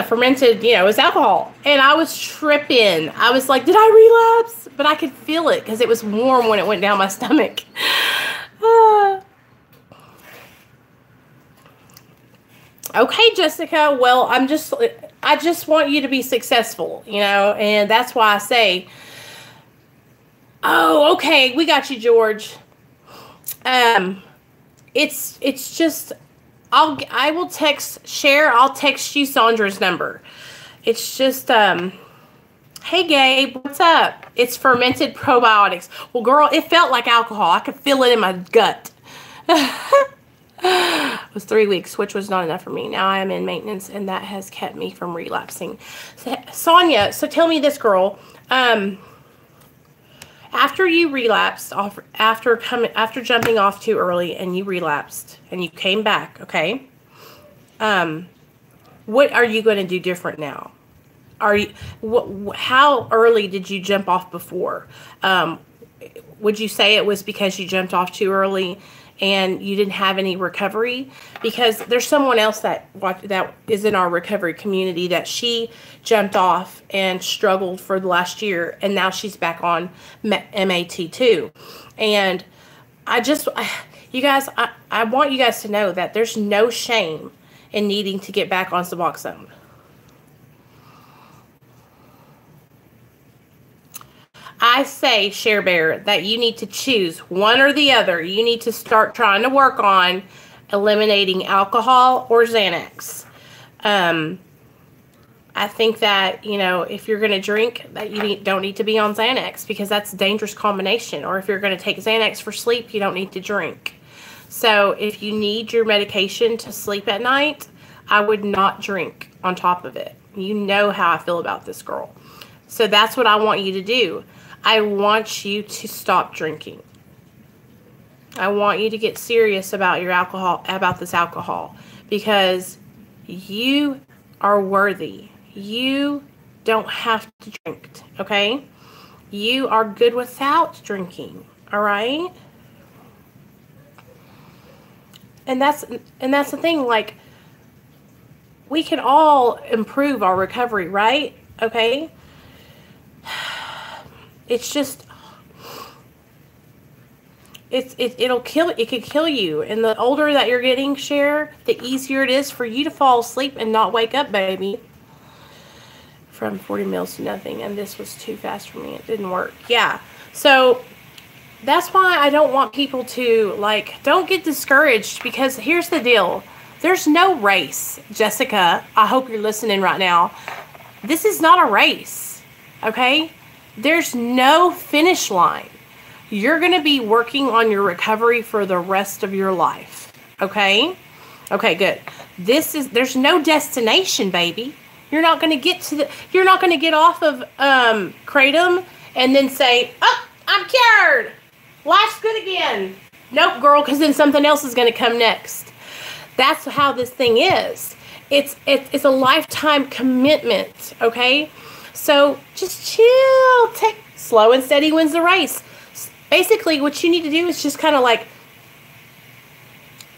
fermented, it was alcohol. And I was tripping. I was like, did I relapse? But I could feel it because it was warm when it went down my stomach. Okay, Jessica. Well, I just want you to be successful, and that's why I say, oh, okay, we got you, George. It's just, I will text Cher. I'll text you Sandra's number. It's just, hey Gabe, what's up? It's fermented probiotics. Well, girl, it felt like alcohol. I could feel it in my gut. It was 3 weeks, which was not enough for me. Now I am in maintenance, and that has kept me from relapsing. Sonia, so tell me this, girl. After you relapsed, after jumping off too early, and you relapsed, and you came back, okay? What are you going to do different now? How early did you jump off before? Would you say it was because you jumped off too early and you didn't have any recovery? Because there's someone else that is in our recovery community that she jumped off and struggled for the last year, and now she's back on MAT too. And you guys, I want you guys to know that there's no shame in needing to get back on Suboxone. I say, Share Bear, that you need to choose one or the other. You need to start trying to work on eliminating alcohol or Xanax. I think that, if you're going to drink, that you don't need to be on Xanax, because that's a dangerous combination. Or if you're going to take Xanax for sleep, you don't need to drink. So if you need your medication to sleep at night, I would not drink on top of it. You know how I feel about this, girl. So that's what I want you to do. I want you to stop drinking. I want you to get serious about this alcohol, because you are worthy. You don't have to drink, okay? You are good without drinking, all right? And that's the thing, like, we can all improve our recovery, right? Okay? It's just, it could kill you. And the older that you're getting, Cher, the easier it is for you to fall asleep and not wake up, baby. From 40 mils to nothing, and this was too fast for me. It didn't work. Yeah. So that's why I don't want people to, don't get discouraged, because here's the deal. There's no race, Jessica. I hope you're listening right now. This is not a race, okay? There's no finish line. You're going to be working on your recovery for the rest of your life, okay? Okay, good. There's no destination, baby. You're not going to you're not going to get off of Kratom and then say, "Oh, I'm cured. Life's good again." Nope, girl, because then something else is going to come next. That's how this thing is. It's a lifetime commitment, okay? So just chill. Slow and steady wins the race. Basically, what you need to do is just kind of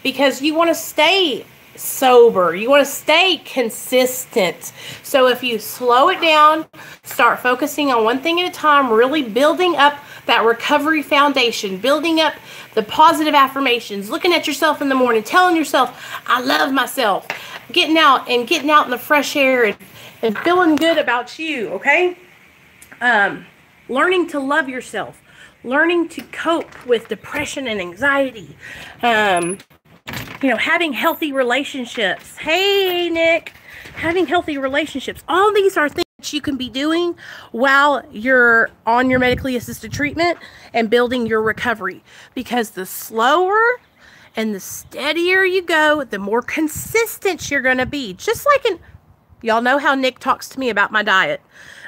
because you want to stay sober. You want to stay consistent. So if you slow it down, start focusing on one thing at a time, really building up that recovery foundation, building up the positive affirmations, looking at yourself in the morning, telling yourself, I love myself, getting out in the fresh air and feeling good about you, okay? Learning to love yourself, learning to cope with depression and anxiety, having healthy relationships. Hey, Nick, having healthy relationships. All these are things you can be doing while you're on your medically assisted treatment and building your recovery. Because the slower and the steadier you go, the more consistent you're going to be. Just like y'all know how Nick talks to me about my diet.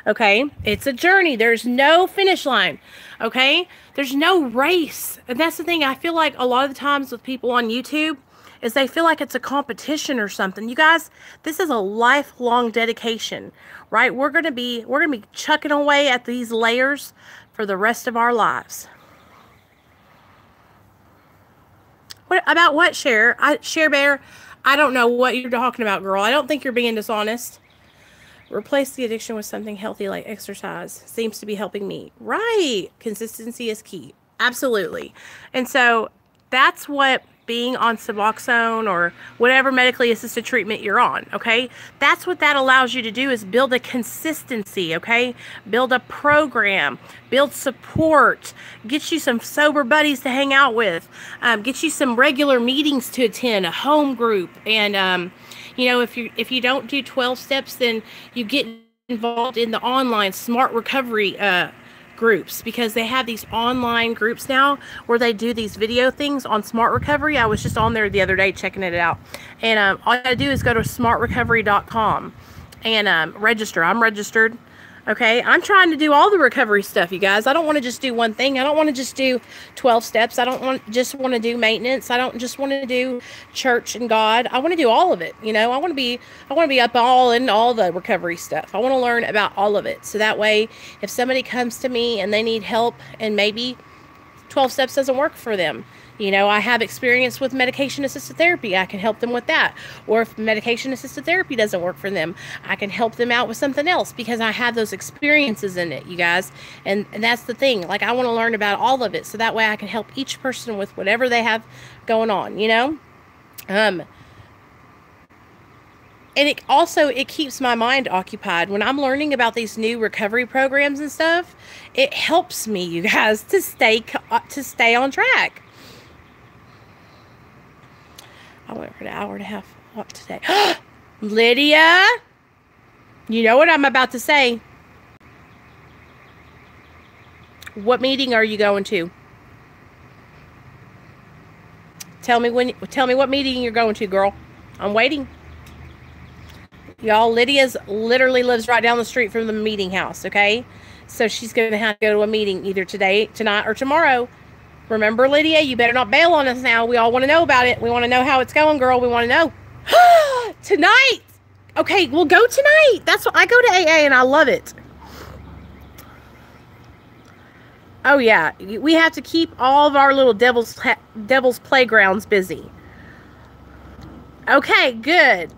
Okay, it's a journey. There's no finish line. Okay, there's no race. And that's the thing. I feel like a lot of the times with people on YouTube is they feel like it's a competition or something. You guys, this is a lifelong dedication, right? We're gonna be chucking away at these layers for the rest of our lives. What about what, Cher? Cher Bear, I don't know what you're talking about, girl. I don't think you're being dishonest. Replace the addiction with something healthy like exercise. Seems to be helping me. Right. Consistency is key. Absolutely. And so that's what being on Suboxone or whatever medically assisted treatment you're on, okay? That's what that allows you to do, is build a consistency, okay? Build a program, build support, get you some sober buddies to hang out with, get you some regular meetings to attend, a home group, and if you don't do 12 steps, then you get involved in the online smart recovery groups, because they have these online groups now where they do these video things on Smart Recovery. I was just on there the other day checking it out. And all you got to do is go to smartrecovery.com and register. I'm registered. Okay, I'm trying to do all the recovery stuff, you guys. I don't want to just do one thing. I don't want to just do 12 steps. I don't just want to do maintenance. I don't just want to do church and God. I want to do all of it. You know, I want to be up all in all the recovery stuff. I want to learn about all of it. So that way, if somebody comes to me and they need help and maybe 12 steps doesn't work for them, you know, I have experience with medication-assisted therapy. I can help them with that. Or if medication-assisted therapy doesn't work for them, I can help them out with something else because I have those experiences in it, you guys. And that's the thing. Like, I want to learn about all of it so that way I can help each person with whatever they have going on, you know? And it keeps my mind occupied. When I'm learning about these new recovery programs and stuff, it helps me, you guys, to stay on track. I went for an hour and a half walk today. Lydia, you know what I'm about to say. What meeting are you going to? Tell me what meeting you're going to, girl. I'm waiting. Y'all, Lydia's literally lives right down the street from the meeting house, okay? So she's going to have to go to a meeting either today, tonight, or tomorrow. Remember, Lydia, you better not bail on us now. We all want to know about it. We want to know how it's going, girl. We want to know. Tonight. Okay, we'll go tonight. That's what I go to AA and I love it. Oh, yeah. We have to keep all of our little devil's playgrounds busy. Okay, good.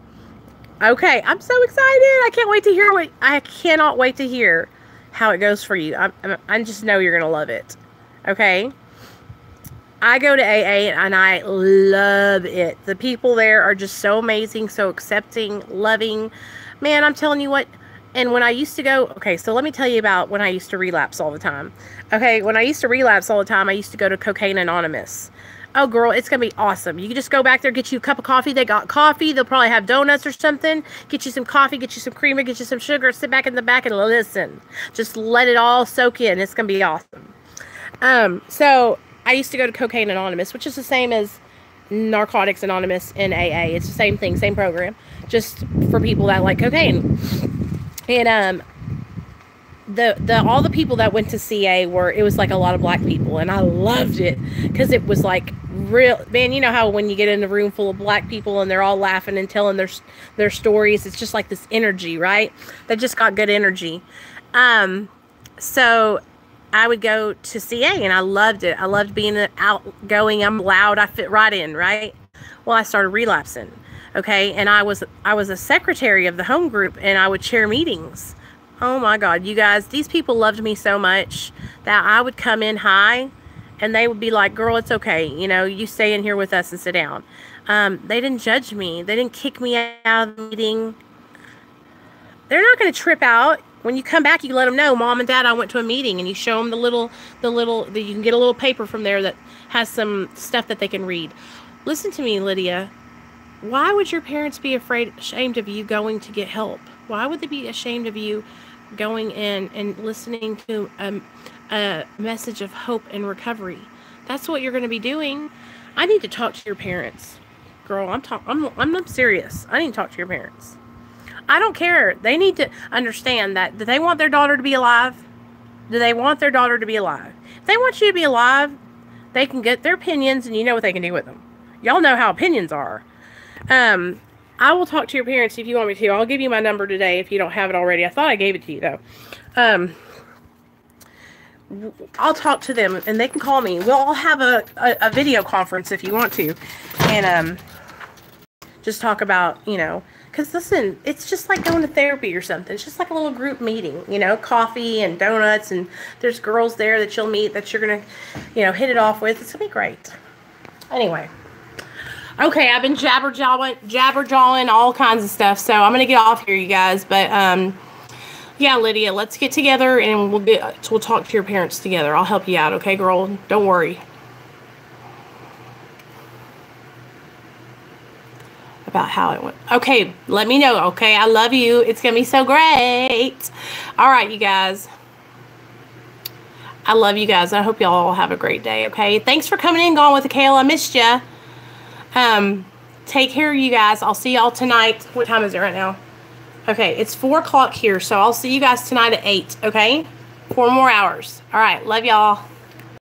Okay, I'm so excited. I can't wait to hear I cannot wait to hear how it goes for you. I just know you're going to love it. Okay? I go to AA and I love it. The people there are just so amazing, so accepting, loving. Man, I'm telling you what. And when I used to go, okay, so let me tell you about when I used to relapse all the time. Okay, when I used to relapse all the time, I used to go to Cocaine Anonymous. Oh, girl, it's going to be awesome. You can just go back there, get you a cup of coffee. They got coffee. They'll probably have donuts or something. Get you some coffee, get you some creamer, get you some sugar. Sit back in the back and listen. Just let it all soak in. It's going to be awesome. So I used to go to Cocaine Anonymous, which is the same as Narcotics Anonymous in AA. It's the same thing, same program, just for people that like cocaine. And all the people that went to CA it was like a lot of black people, and I loved it because it was like real. Man, you know how when you get in a room full of black people and they're all laughing and telling their stories, it's just like this energy, right? They just got good energy. So I would go to CA and I loved it. I loved being outgoing. I'm loud. I fit right in, right? Well, I started relapsing. Okay. And I was a secretary of the home group and I would chair meetings. Oh my God, you guys, these people loved me so much that I would come in high and they would be like, girl, it's okay. You know, you stay in here with us and sit down. They didn't judge me. They didn't kick me out of the meeting. They're not going to trip out. When you come back, you let them know, Mom and Dad, I went to a meeting, and you show them you can get a little paper from there that has some stuff that they can read. Listen to me, Lydia. Why would your parents be ashamed of you going to get help? Why would they be ashamed of you going in and listening to a message of hope and recovery? That's what you're going to be doing. I need to talk to your parents. Girl, I'm serious. I need to talk to your parents. I don't care. They need to understand that. Do they want their daughter to be alive? Do they want their daughter to be alive? If they want you to be alive, they can get their opinions, and you know what they can do with them. Y'all know how opinions are. I will talk to your parents if you want me to. I'll give you my number today if you don't have it already. I thought I gave it to you, though. I'll talk to them, and they can call me. We'll all have a video conference if you want to. And just talk about, you know, because listen, it's just like going to therapy or something. It's just like a little group meeting, you know, coffee and donuts, and there's girls there that you'll meet that you're going to, you know, hit it off with. It's going to be great. Anyway. Okay, I've been jabber-jawing all kinds of stuff, so I'm going to get off here, you guys. But, yeah, Lydia, let's get together, and we'll talk to your parents together. I'll help you out, okay, girl? Don't worry. About how it went. Okay, let me know, okay? I love you. It's going to be so great. All right, you guys. I love you guys. I hope y'all all have a great day, okay? Thanks for coming in, going with the Kayla. I missed ya. Take care, you guys. I'll see y'all tonight. What time is it right now? Okay, it's 4 o'clock here, so I'll see you guys tonight at 8, okay? 4 more hours. All right, love y'all.